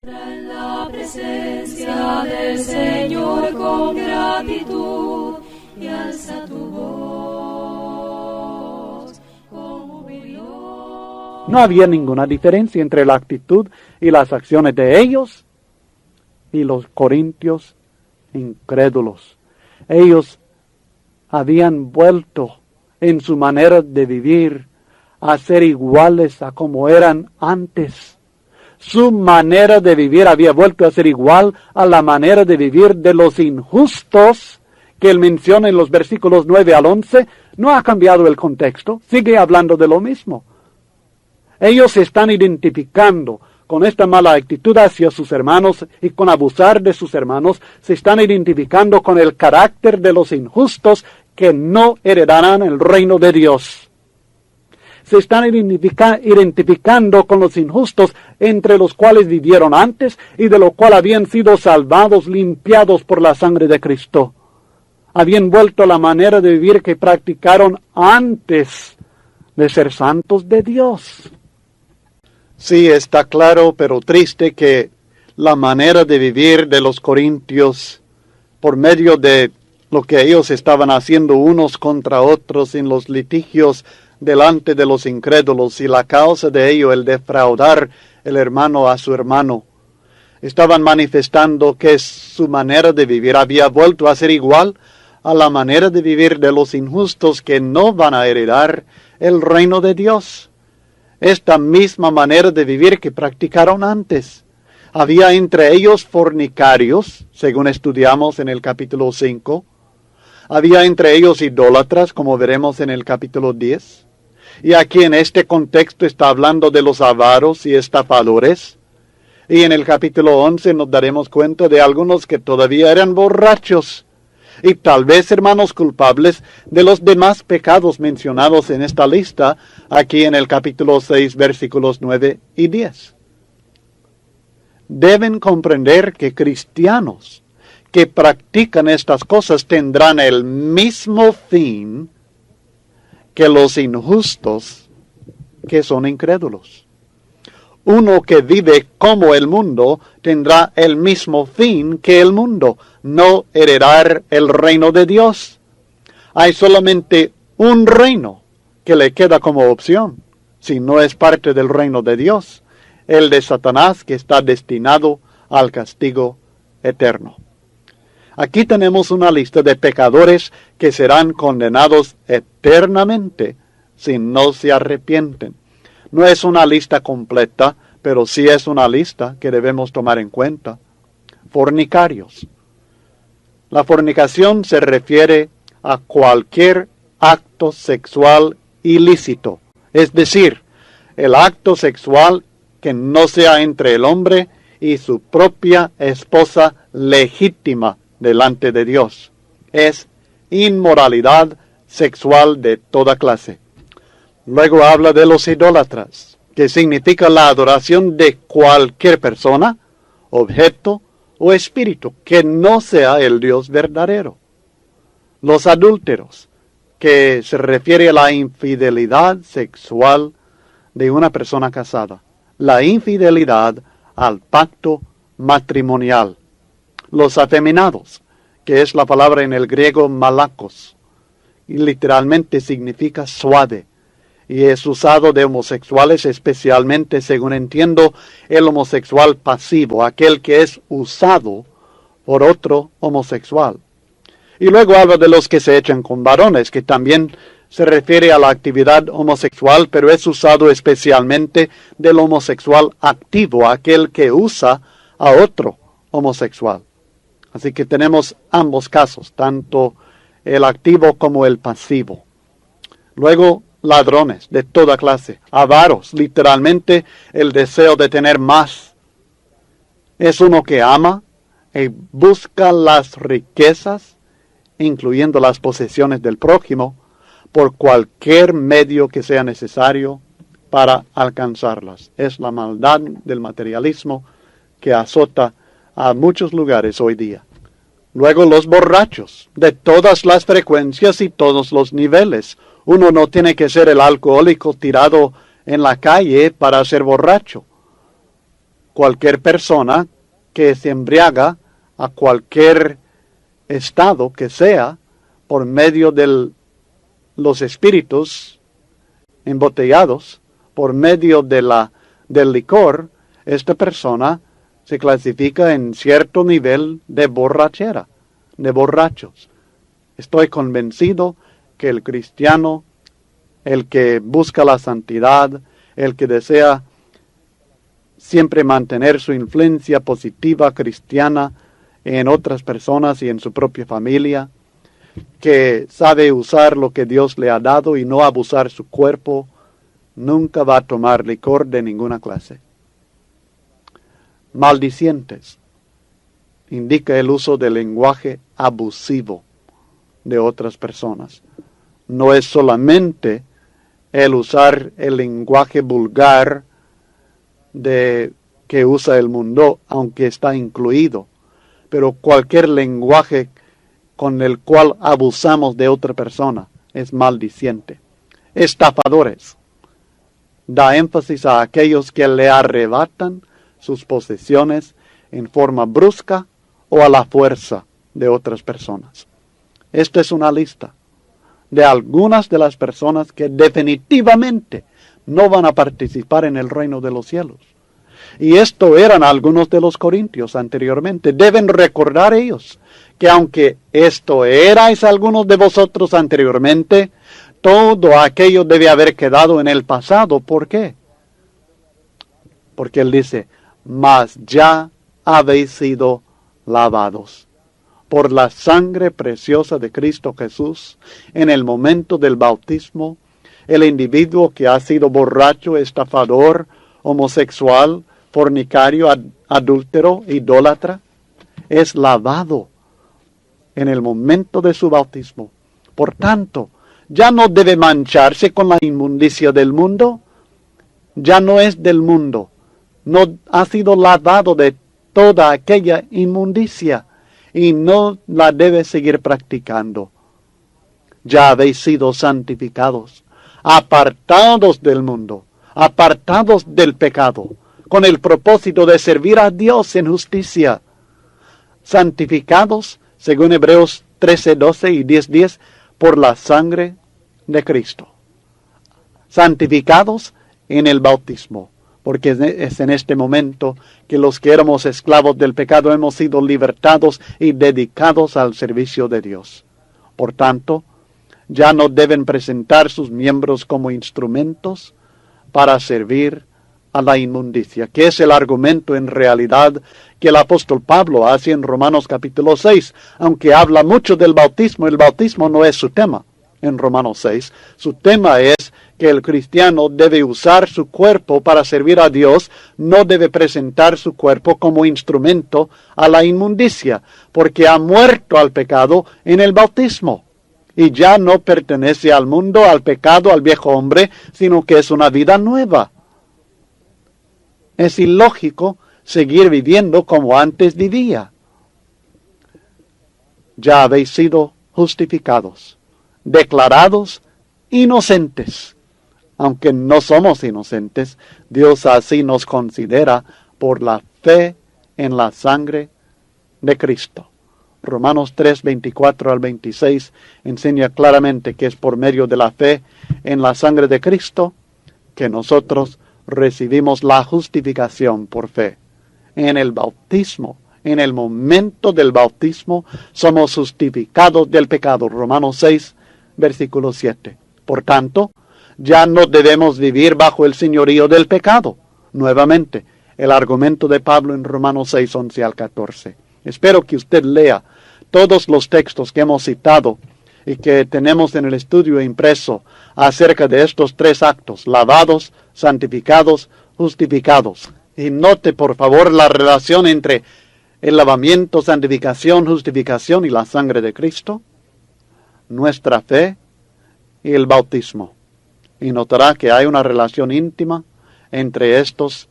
En la presencia del Señor con gratitud y alza tu voz con jubileo. No había ninguna diferencia entre la actitud y las acciones de ellos y los corintios incrédulos. Ellos habían vuelto en su manera de vivir a ser iguales a como eran antes. Su manera de vivir había vuelto a ser igual a la manera de vivir de los injustos que él menciona en los versículos 9 al 11. No ha cambiado el contexto, sigue hablando de lo mismo. Ellos se están identificando con esta mala actitud hacia sus hermanos y con abusar de sus hermanos. Se están identificando con el carácter de los injustos que no heredarán el reino de Dios. Se están identificando con los injustos entre los cuales vivieron antes y de lo cual habían sido salvados, limpiados por la sangre de Cristo. Habían vuelto a la manera de vivir que practicaron antes de ser santos de Dios. Sí, está claro, pero triste que la manera de vivir de los corintios, por medio de lo que ellos estaban haciendo unos contra otros en los litigios delante de los incrédulos, y la causa de ello el defraudar el hermano a su hermano, estaban manifestando que su manera de vivir había vuelto a ser igual a la manera de vivir de los injustos que no van a heredar el reino de Dios. Esta misma manera de vivir que practicaron antes. Había entre ellos fornicarios, según estudiamos en el capítulo 5. Había entre ellos idólatras, como veremos en el capítulo 10. Y aquí en este contexto está hablando de los avaros y estafadores. Y en el capítulo 11 nos daremos cuenta de algunos que todavía eran borrachos. Y tal vez hermanos culpables de los demás pecados mencionados en esta lista, aquí en el capítulo 6, versículos 9 y 10. Deben comprender que cristianos que practican estas cosas tendrán el mismo fin que los injustos que son incrédulos. Uno que vive como el mundo tendrá el mismo fin que el mundo, no heredar el reino de Dios. Hay solamente un reino que le queda como opción, si no es parte del reino de Dios, el de Satanás, que está destinado al castigo eterno. Aquí tenemos una lista de pecadores que serán condenados eternamente si no se arrepienten. No es una lista completa, pero sí es una lista que debemos tomar en cuenta. Fornicarios. La fornicación se refiere a cualquier acto sexual ilícito, es decir, el acto sexual que no sea entre el hombre y su propia esposa legítima delante de Dios. Es inmoralidad sexual de toda clase. Luego habla de los idólatras, que significa la adoración de cualquier persona, objeto o espíritu que no sea el Dios verdadero. Los adúlteros, que se refiere a la infidelidad sexual de una persona casada. La infidelidad al pacto matrimonial. Los afeminados, que es la palabra en el griego malakos, y literalmente significa suave, y es usado de homosexuales, especialmente, según entiendo, el homosexual pasivo, aquel que es usado por otro homosexual. Y luego habla de los que se echan con varones, que también se refiere a la actividad homosexual, pero es usado especialmente del homosexual activo, aquel que usa a otro homosexual. Así que tenemos ambos casos, tanto el activo como el pasivo. Luego, ladrones de toda clase, avaros, literalmente el deseo de tener más. Es uno que ama y busca las riquezas, incluyendo las posesiones del prójimo, por cualquier medio que sea necesario para alcanzarlas. Es la maldad del materialismo que azota a muchos lugares hoy día. Luego los borrachos, de todas las frecuencias y todos los niveles. Uno no tiene que ser el alcohólico tirado en la calle para ser borracho. cualquier persona que se embriaga a cualquier estado que sea por medio de los espíritus embotellados, por medio del licor, esta persona se clasifica en cierto nivel de borrachera, de borrachos. Estoy convencido que el cristiano, el que busca la santidad, el que desea siempre mantener su influencia positiva cristiana en otras personas y en su propia familia, que sabe usar lo que Dios le ha dado y no abusar su cuerpo, nunca va a tomar licor de ninguna clase. Maldicientes indica el uso del lenguaje abusivo de otras personas. No es solamente el usar el lenguaje vulgar que usa el mundo, aunque está incluido, pero cualquier lenguaje con el cual abusamos de otra persona es maldiciente. Estafadores. Da énfasis a aquellos que le arrebatan sus posesiones en forma brusca o a la fuerza de otras personas. Esta es una lista de algunas de las personas que definitivamente no van a participar en el reino de los cielos. Y esto eran algunos de los corintios anteriormente. Deben recordar ellos que aunque esto erais algunos de vosotros anteriormente, todo aquello debe haber quedado en el pasado. ¿Por qué? Porque él dice, mas ya habéis sido lavados por la sangre preciosa de Cristo Jesús en el momento del bautismo. El individuo que ha sido borracho, estafador, homosexual, fornicario, adúltero, idólatra, es lavado en el momento de su bautismo. Por tanto, ya no debe mancharse con la inmundicia del mundo, ya no es del mundo, no ha sido lavado de toda aquella inmundicia y no la debe seguir practicando. Ya habéis sido santificados, apartados del mundo, apartados del pecado, con el propósito de servir a Dios en justicia. Santificados, según Hebreos 13:12 y 10:10, por la sangre de Cristo. Santificados en el bautismo, porque es en este momento que los que éramos esclavos del pecado hemos sido libertados y dedicados al servicio de Dios. Por tanto, ya no deben presentar sus miembros como instrumentos para servir a la inmundicia, que es el argumento en realidad que el apóstol Pablo hace en Romanos capítulo 6, aunque habla mucho del bautismo. El bautismo no es su tema en Romanos 6. Su tema es que el cristiano debe usar su cuerpo para servir a Dios, no debe presentar su cuerpo como instrumento a la inmundicia, porque ha muerto al pecado en el bautismo. Y ya no pertenece al mundo, al pecado, al viejo hombre, sino que es una vida nueva. Es ilógico seguir viviendo como antes vivía. Ya habéis sido justificados, declarados inocentes. Aunque no somos inocentes, Dios así nos considera por la fe en la sangre de Cristo. Romanos 3, 24 al 26 enseña claramente que es por medio de la fe en la sangre de Cristo que nosotros recibimos la justificación por fe. En el bautismo, en el momento del bautismo, somos justificados del pecado. Romanos 6, versículo 7. Por tanto, ya no debemos vivir bajo el señorío del pecado. Nuevamente, el argumento de Pablo en Romanos 6, 11 al 14. Espero que usted lea todos los textos que hemos citado y que tenemos en el estudio impreso acerca de estos tres actos: lavados, santificados, justificados. Y note por favor la relación entre el lavamiento, santificación, justificación y la sangre de Cristo, nuestra fe y el bautismo. Y notará que hay una relación íntima entre estas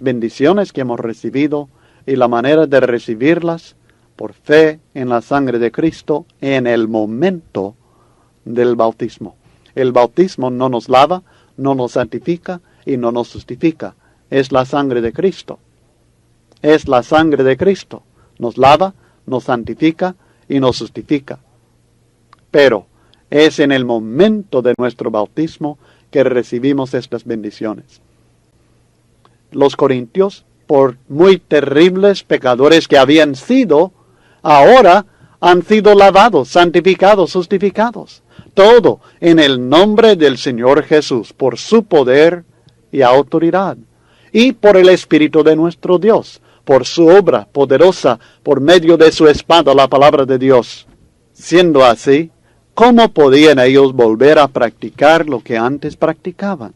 bendiciones que hemos recibido y la manera de recibirlas por fe en la sangre de Cristo en el momento del bautismo. El bautismo no nos lava, no nos santifica y no nos justifica. es la sangre de Cristo. Es la sangre de Cristo. Nos lava, nos santifica y nos justifica. Pero es en el momento de nuestro bautismo que recibimos estas bendiciones. Los corintios, por muy terribles pecadores que habían sido, ahora han sido lavados, santificados, justificados. Todo en el nombre del Señor Jesús, por su poder y autoridad, y por el Espíritu de nuestro Dios, por su obra poderosa, por medio de su espada, la palabra de Dios. Siendo así, ¿cómo podían ellos volver a practicar lo que antes practicaban?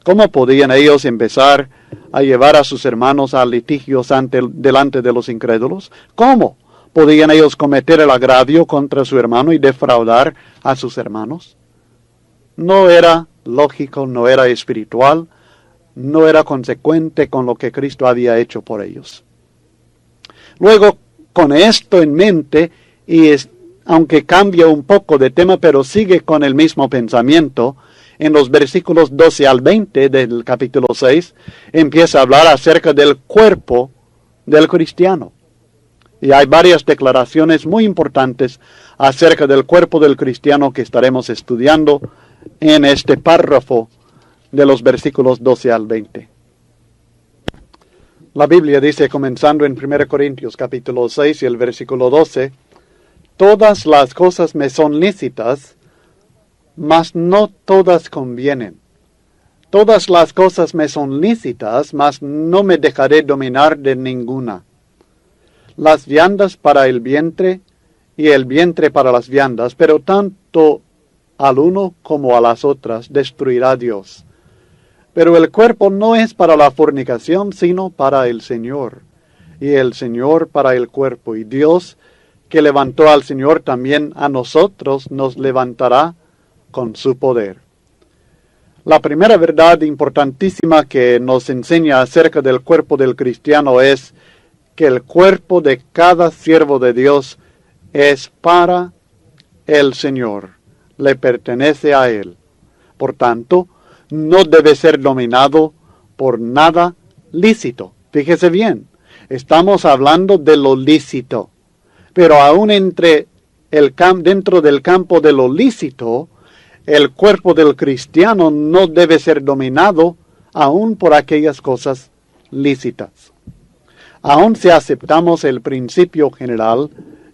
¿Cómo podían ellos empezar a llevar a sus hermanos a litigios delante de los incrédulos? ¿Cómo podían ellos cometer el agravio contra su hermano y defraudar a sus hermanos? No era lógico, no era espiritual, no era consecuente con lo que Cristo había hecho por ellos. Luego, con esto en mente, aunque cambia un poco de tema, pero sigue con el mismo pensamiento, en los versículos 12 al 20 del capítulo 6, empieza a hablar acerca del cuerpo del cristiano. Y hay varias declaraciones muy importantes acerca del cuerpo del cristiano que estaremos estudiando en este párrafo de los versículos 12 al 20. La Biblia dice, comenzando en 1 Corintios capítulo 6 y el versículo 12, todas las cosas me son lícitas, mas no todas convienen. Todas las cosas me son lícitas, mas no me dejaré dominar de ninguna. Las viandas para el vientre y el vientre para las viandas, pero tanto al uno como a las otras destruirá Dios. Pero el cuerpo no es para la fornicación, sino para el Señor, y el Señor para el cuerpo. Y Dios, que levantó al Señor, también a nosotros nos levantará con su poder. La primera verdad importantísima que nos enseña acerca del cuerpo del cristiano es que el cuerpo de cada siervo de Dios es para el Señor, le pertenece a Él. Por tanto, no debe ser dominado por nada lícito. Fíjese bien, estamos hablando de lo lícito, pero aún dentro del campo de lo lícito, el cuerpo del cristiano no debe ser dominado aún por aquellas cosas lícitas. Aun si aceptamos el principio general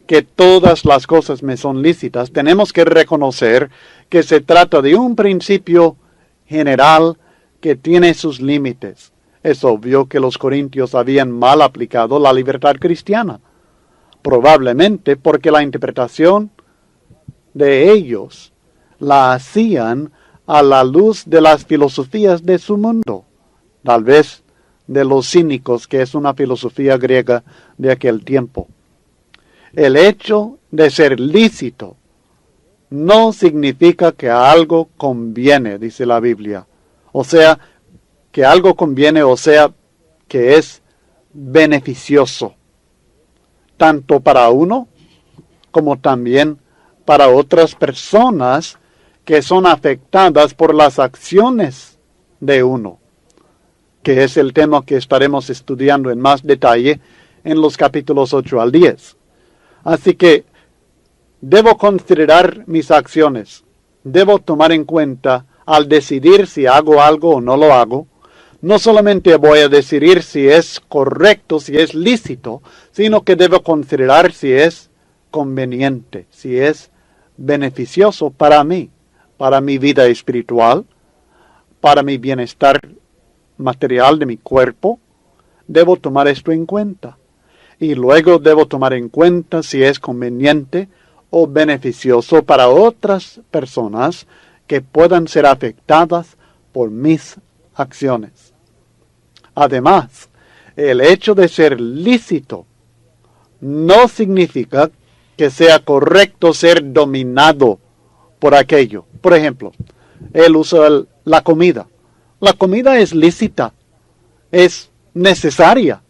que todas las cosas me son lícitas, tenemos que reconocer que se trata de un principio general que tiene sus límites. Es obvio que los corintios habían mal aplicado la libertad cristiana, probablemente porque la interpretación de ellos la hacían a la luz de las filosofías de su mundo, tal vez de los cínicos, que es una filosofía griega de aquel tiempo. El hecho de ser lícito no significa que algo conviene, dice la Biblia. O sea, que algo conviene, o sea, que es beneficioso, tanto para uno como también para otras personas que son afectadas por las acciones de uno, que es el tema que estaremos estudiando en más detalle en los capítulos 8 al 10. Así que debo considerar mis acciones, debo tomar en cuenta al decidir si hago algo o no lo hago. No solamente voy a decidir si es correcto, si es lícito, sino que debo considerar si es conveniente, si es beneficioso para mí, para mi vida espiritual, para mi bienestar material de mi cuerpo. Debo tomar esto en cuenta. Y luego debo tomar en cuenta si es conveniente o beneficioso para otras personas que puedan ser afectadas por mis acciones. Además, el hecho de ser lícito no significa que sea correcto ser dominado por aquello. Por ejemplo, el uso de la comida. La comida es lícita, es necesaria,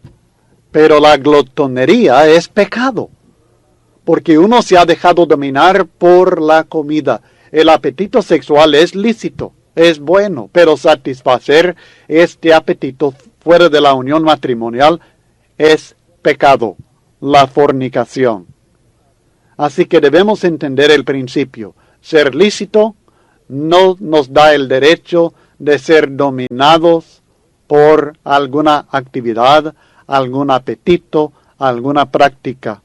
pero la glotonería es pecado, porque uno se ha dejado dominar por la comida. El apetito sexual es lícito, es bueno, pero satisfacer este apetito fuera de la unión matrimonial es pecado, la fornicación. Así que debemos entender el principio. Ser lícito no nos da el derecho de ser dominados por alguna actividad, algún apetito, alguna práctica.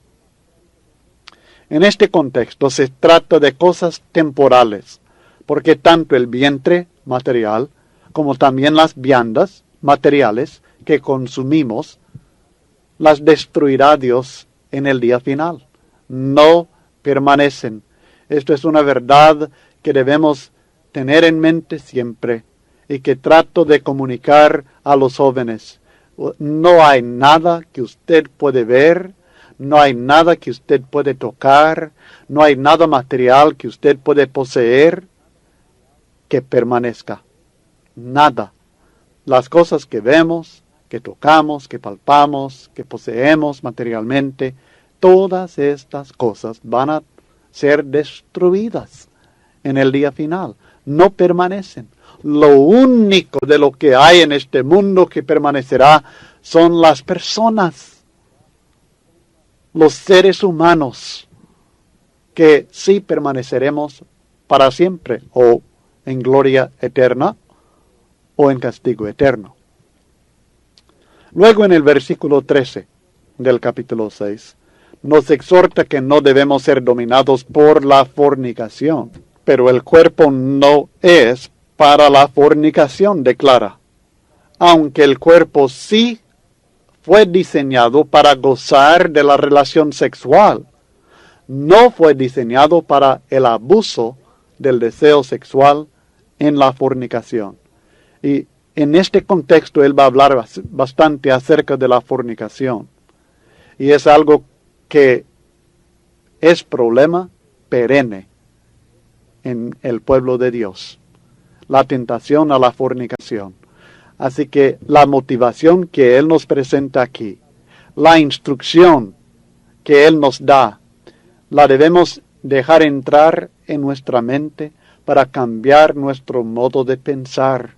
En este contexto se trata de cosas temporales, porque tanto el vientre material como también las viandas materiales que consumimos, las destruirá Dios en el día final. No permanecen. Esto es una verdad que debemos tener en mente siempre y que trato de comunicar a los jóvenes. No hay nada que usted puede ver, no hay nada que usted puede tocar, no hay nada material que usted puede poseer que permanezca. Nada. Las cosas que vemos, que tocamos, que palpamos, que poseemos materialmente, todas estas cosas van a ser destruidas en el día final. No permanecen. Lo único de lo que hay en este mundo que permanecerá son las personas, los seres humanos, que sí permaneceremos para siempre, o en gloria eterna, o en castigo eterno. Luego en el versículo 13 del capítulo 6, nos exhorta que no debemos ser dominados por la fornicación, pero el cuerpo no es para la fornicación, declara, aunque el cuerpo sí fue diseñado para gozar de la relación sexual, no fue diseñado para el abuso del deseo sexual en la fornicación. Y en este contexto él va a hablar bastante acerca de la fornicación. Y es algo que es problema perenne en el pueblo de Dios. La tentación a la fornicación. Así que la motivación que él nos presenta aquí, la instrucción que él nos da, la debemos dejar entrar en nuestra mente para cambiar nuestro modo de pensar,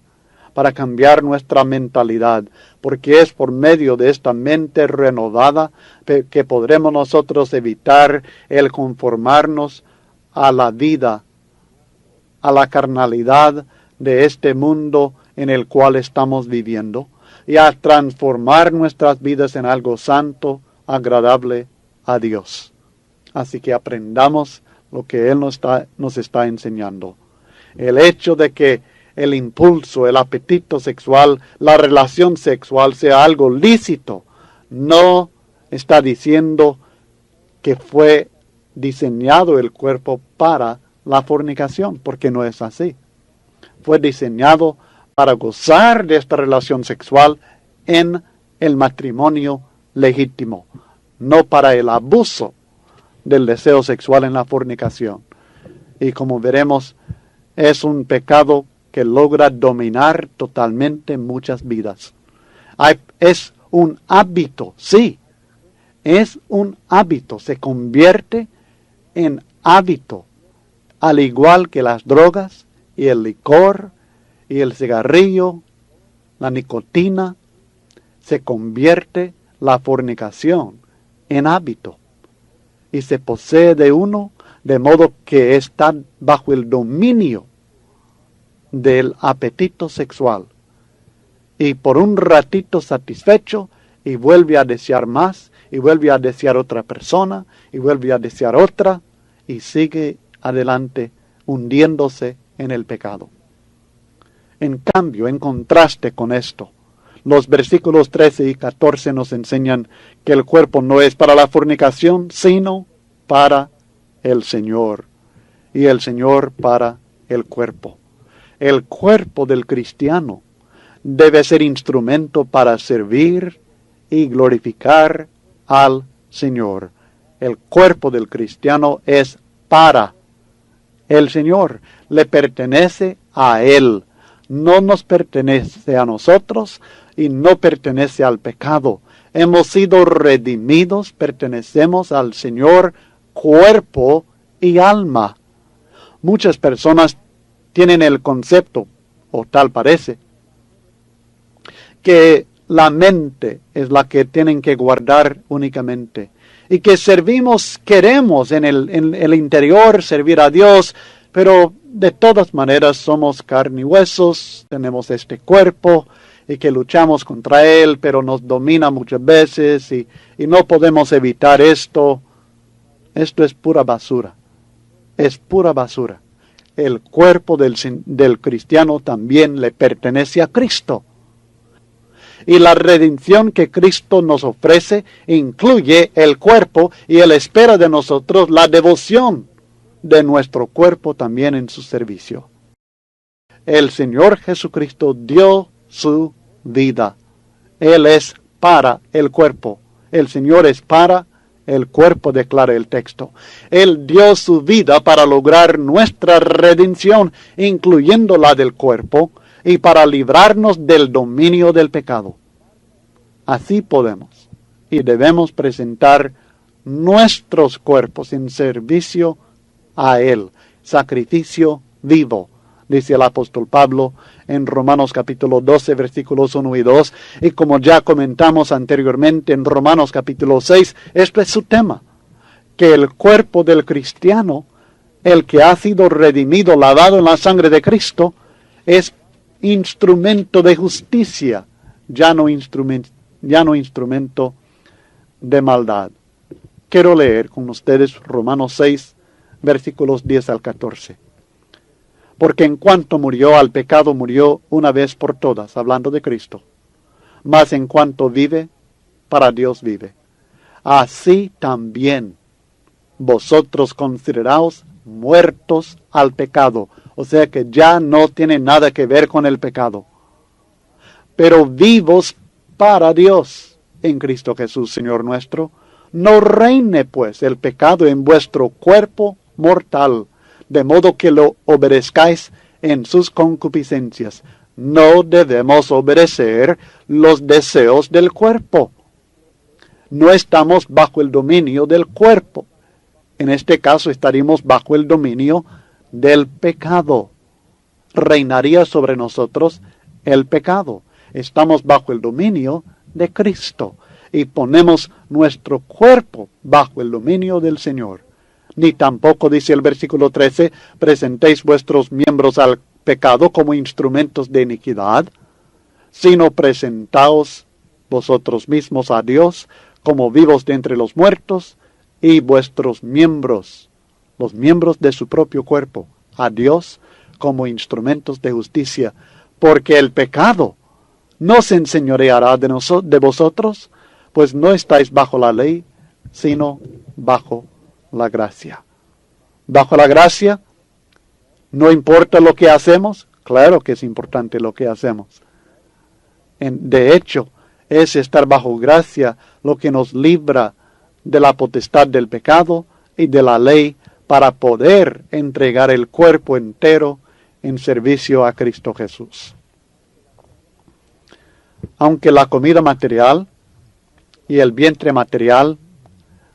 para cambiar nuestra mentalidad, porque es por medio de esta mente renovada que podremos nosotros evitar el conformarnos a la vida, a la carnalidad de este mundo en el cual estamos viviendo, y a transformar nuestras vidas en algo santo, agradable a Dios. Así que aprendamos lo que Él nos está enseñando. El hecho de que el impulso, el apetito sexual, la relación sexual sea algo lícito, no está diciendo que fue diseñado el cuerpo para la fornicación, porque no es así. Fue diseñado para gozar de esta relación sexual en el matrimonio legítimo, no para el abuso del deseo sexual en la fornicación. Y como veremos, es un pecado que logra dominar totalmente muchas vidas. Es un hábito, sí, es un hábito, se convierte en hábito, al igual que las drogas y el licor y el cigarrillo, la nicotina, se convierte la fornicación en hábito y se posee de uno de modo que está bajo el dominio del apetito sexual y por un ratito satisfecho y vuelve a desear más y vuelve a desear otra persona y vuelve a desear otra y sigue adelante hundiéndose en el pecado. En cambio, en contraste con esto, los versículos 13 y 14 nos enseñan que el cuerpo no es para la fornicación, sino para el Señor, y el Señor para el cuerpo. El cuerpo del cristiano debe ser instrumento para servir y glorificar al Señor. El cuerpo del cristiano es para el Señor, le pertenece a Él. No nos pertenece a nosotros y no pertenece al pecado. Hemos sido redimidos, pertenecemos al Señor, cuerpo y alma. Muchas personas tienen el concepto, o tal parece, que la mente es la que tienen que guardar únicamente. Y que queremos en el interior servir a Dios, pero de todas maneras somos carne y huesos, tenemos este cuerpo y que luchamos contra él, pero nos domina muchas veces y no podemos evitar esto. Esto es pura basura, es pura basura. El cuerpo del cristiano también le pertenece a Cristo. Y la redención que Cristo nos ofrece incluye el cuerpo y Él espera de nosotros la devoción de nuestro cuerpo también en su servicio. El Señor Jesucristo dio su vida. Él es para el cuerpo. El Señor es para el cuerpo, declara el texto. Él dio su vida para lograr nuestra redención, incluyendo la del cuerpo, y para librarnos del dominio del pecado. Así podemos y debemos presentar nuestros cuerpos en servicio a Él, sacrificio vivo, dice el apóstol Pablo en Romanos capítulo 12, versículos 1 y 2, y como ya comentamos anteriormente en Romanos capítulo 6, esto es su tema, que el cuerpo del cristiano, el que ha sido redimido, lavado en la sangre de Cristo, es instrumento de justicia, ya no instrumento de maldad. Quiero leer con ustedes Romanos 6, versículos 10 al 14. Porque en cuanto murió al pecado, murió una vez por todas, hablando de Cristo. Mas en cuanto vive, para Dios vive. Así también vosotros consideraos muertos al pecado. O sea que ya no tiene nada que ver con el pecado. Pero vivos para Dios en Cristo Jesús, Señor nuestro. No reine pues el pecado en vuestro cuerpo mortal, de modo que lo obedezcáis en sus concupiscencias. No debemos obedecer los deseos del cuerpo. No estamos bajo el dominio del cuerpo. En este caso estaríamos bajo el dominio del pecado. Reinaría sobre nosotros el pecado. Estamos bajo el dominio de Cristo y ponemos nuestro cuerpo bajo el dominio del Señor. Ni tampoco, dice el versículo 13, presentéis vuestros miembros al pecado como instrumentos de iniquidad, sino presentaos vosotros mismos a Dios como vivos de entre los muertos, y vuestros miembros, los miembros de su propio cuerpo, a Dios como instrumentos de justicia, porque el pecado no se enseñoreará de vosotros, pues no estáis bajo la ley, sino bajo la gracia. Bajo la gracia, no importa lo que hacemos, claro que es importante lo que hacemos. De hecho, es estar bajo gracia lo que nos libra de la potestad del pecado y de la ley para poder entregar el cuerpo entero en servicio a Cristo Jesús. Aunque la comida material y el vientre material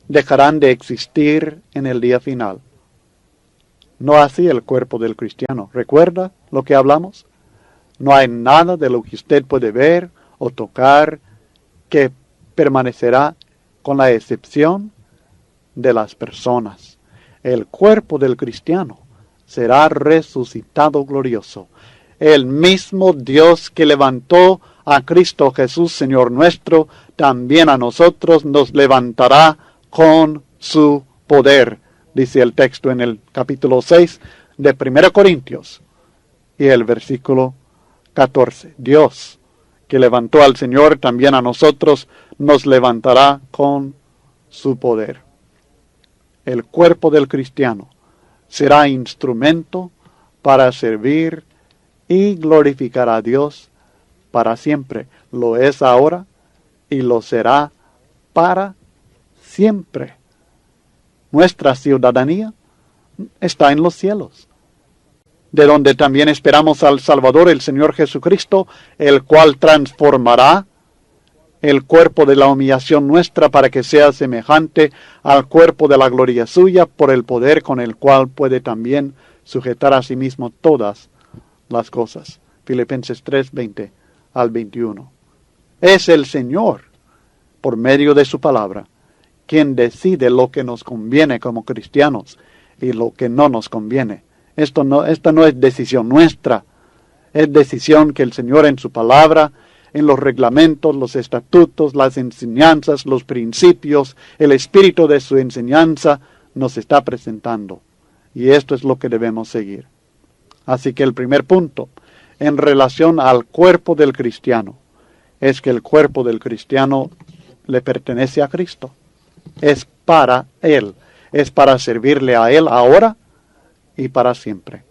dejarán de existir en el día final, no así el cuerpo del cristiano. ¿Recuerda lo que hablamos? No hay nada de lo que usted puede ver o tocar que permanecerá, con la excepción de las personas. El cuerpo del cristiano será resucitado glorioso. El mismo Dios que levantó a Cristo Jesús, Señor nuestro, también a nosotros nos levantará con su poder, dice el texto en el capítulo 6 de 1 Corintios y el versículo 14. Dios que levantó al Señor, también a nosotros nos levantará con su poder. El cuerpo del cristiano será instrumento para servir y glorificar a Dios para siempre. Lo es ahora y lo será para siempre. Nuestra ciudadanía está en los cielos, de donde también esperamos al Salvador, el Señor Jesucristo, el cual transformará el cuerpo de la humillación nuestra para que sea semejante al cuerpo de la gloria suya, por el poder con el cual puede también sujetar a sí mismo todas las cosas. Filipenses 3, 20 al 21. Es el Señor, por medio de su palabra, quien decide lo que nos conviene como cristianos y lo que no nos conviene. Esta no es decisión nuestra, es decisión que el Señor en su palabra, en los reglamentos, los estatutos, las enseñanzas, los principios, el espíritu de su enseñanza nos está presentando. Y esto es lo que debemos seguir. Así que el primer punto, en relación al cuerpo del cristiano, es que el cuerpo del cristiano le pertenece a Cristo. Es para Él. Es para servirle a Él ahora y para siempre.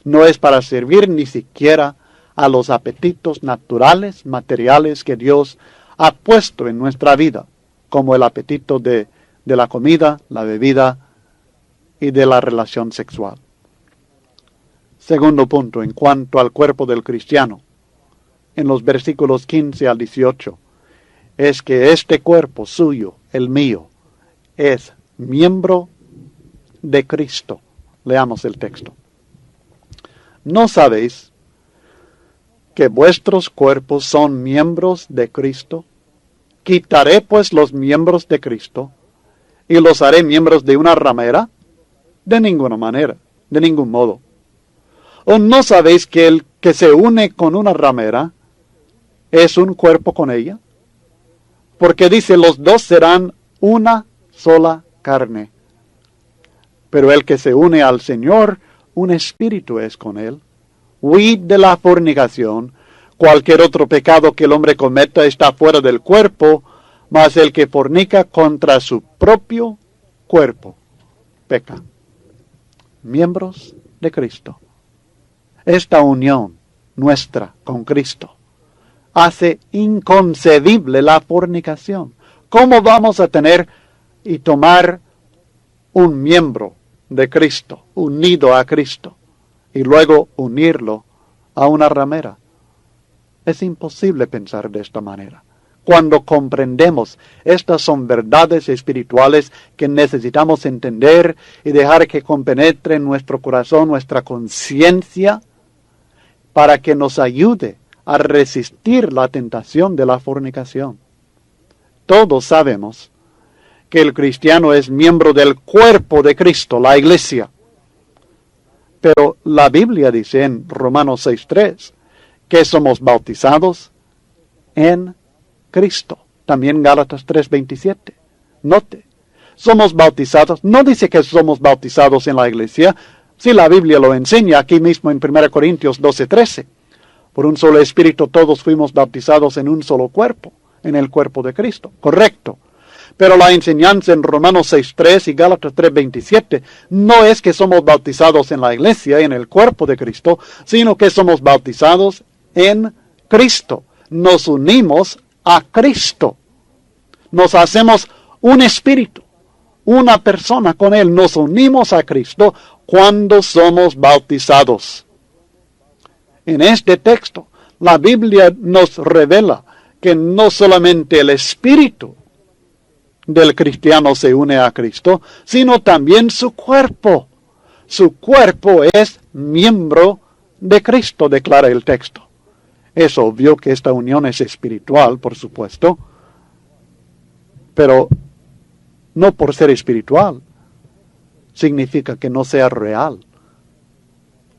No es para servir ni siquiera a los apetitos naturales, materiales que Dios ha puesto en nuestra vida, como el apetito de la comida, la bebida y de la relación sexual. Segundo punto, en cuanto al cuerpo del cristiano, en los versículos 15 al 18, es que este cuerpo suyo, el mío, es miembro de Cristo. Leamos el texto. ¿No sabéis que vuestros cuerpos son miembros de Cristo? Quitaré pues los miembros de Cristo y los haré miembros de una ramera. De ninguna manera, de ningún modo. ¿O no sabéis que el que se une con una ramera es un cuerpo con ella? Porque dice, los dos serán una sola carne. Pero el que se une al Señor, un espíritu es con él. Huid de la fornicación. Cualquier otro pecado que el hombre cometa está fuera del cuerpo, mas el que fornica contra su propio cuerpo peca. Miembros de Cristo. Esta unión nuestra con Cristo hace inconcebible la fornicación. ¿Cómo vamos a tener y tomar un miembro de Cristo, unido a Cristo, y luego unirlo a una ramera? Es imposible pensar de esta manera. Cuando comprendemos, estas son verdades espirituales que necesitamos entender y dejar que compenetre en nuestro corazón, nuestra conciencia, para que nos ayude a resistir la tentación de la fornicación. Todos sabemos que el cristiano es miembro del cuerpo de Cristo, la iglesia. Pero la Biblia dice en Romanos 6:3 que somos bautizados en Cristo. También Gálatas 3:27. Note, somos bautizados, no dice que somos bautizados en la iglesia, si la Biblia lo enseña aquí mismo en 1 Corintios 12:13. Por un solo espíritu todos fuimos bautizados en un solo cuerpo, en el cuerpo de Cristo. Correcto. Pero la enseñanza en Romanos 6:3 y Gálatas 3:27 no es que somos bautizados en la iglesia, en el cuerpo de Cristo, sino que somos bautizados en Cristo. Nos unimos a Cristo. Nos hacemos un espíritu, una persona con Él. Nos unimos a Cristo cuando somos bautizados. En este texto, la Biblia nos revela que no solamente el espíritu del cristiano se une a Cristo, sino también su cuerpo. Su cuerpo es miembro de Cristo, declara el texto. Es obvio que esta unión es espiritual, por supuesto, pero no por ser espiritual significa que no sea real.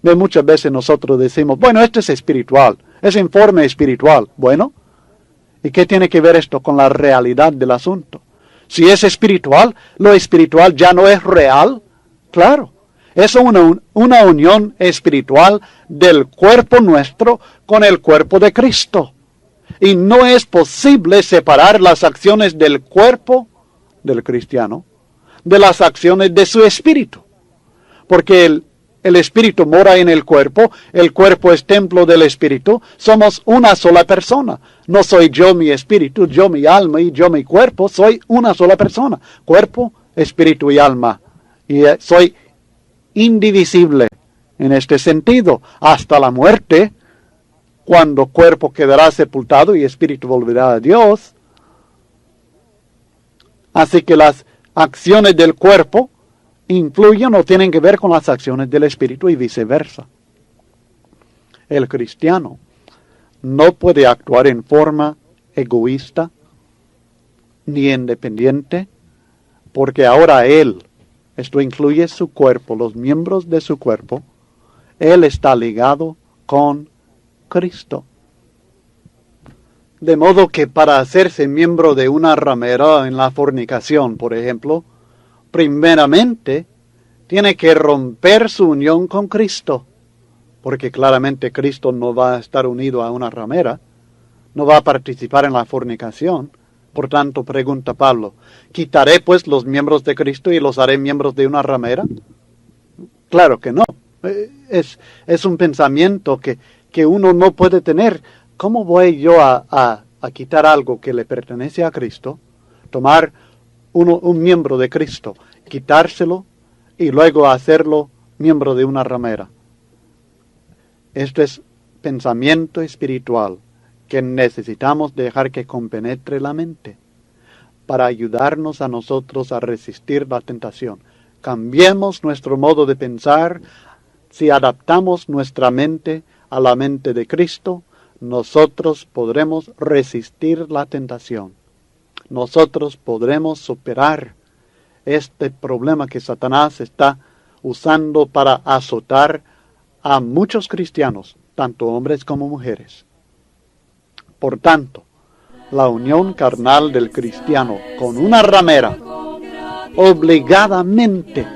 De muchas veces nosotros decimos, bueno, esto es espiritual, es informe espiritual. Bueno, ¿y qué tiene que ver esto con la realidad del asunto? Si es espiritual, lo espiritual ya no es real. Claro, es una unión espiritual del cuerpo nuestro con el cuerpo de Cristo. Y no es posible separar las acciones del cuerpo del cristiano de las acciones de su espíritu. Porque el espíritu mora en el cuerpo es templo del espíritu, somos una sola persona. No soy yo mi espíritu, yo mi alma y yo mi cuerpo, soy una sola persona. Cuerpo, espíritu y alma. Y soy indivisible en este sentido, hasta la muerte, cuando cuerpo quedará sepultado y espíritu volverá a Dios. Así que las acciones del cuerpo influyen o tienen que ver con las acciones del espíritu y viceversa. El cristiano no puede actuar en forma egoísta ni independiente, porque ahora él, esto incluye su cuerpo, los miembros de su cuerpo, él está ligado con Cristo. De modo que para hacerse miembro de una ramera en la fornicación, por ejemplo, primeramente tiene que romper su unión con Cristo, porque claramente Cristo no va a estar unido a una ramera, no va a participar en la fornicación. Por tanto, pregunta Pablo, ¿quitaré pues los miembros de Cristo y los haré miembros de una ramera? Claro que no. Es un pensamiento que uno no puede tener. ¿Cómo voy yo a quitar algo que le pertenece a Cristo, tomar un miembro de Cristo, quitárselo y luego hacerlo miembro de una ramera? Esto es pensamiento espiritual que necesitamos dejar que compenetre la mente para ayudarnos a nosotros a resistir la tentación. Cambiemos nuestro modo de pensar. Si adaptamos nuestra mente a la mente de Cristo, nosotros podremos resistir la tentación. Nosotros podremos superar este problema que Satanás está usando para azotar a muchos cristianos, tanto hombres como mujeres. Por tanto, la unión carnal del cristiano con una ramera obligadamente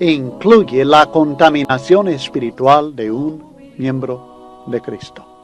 incluye la contaminación espiritual de un miembro de Cristo.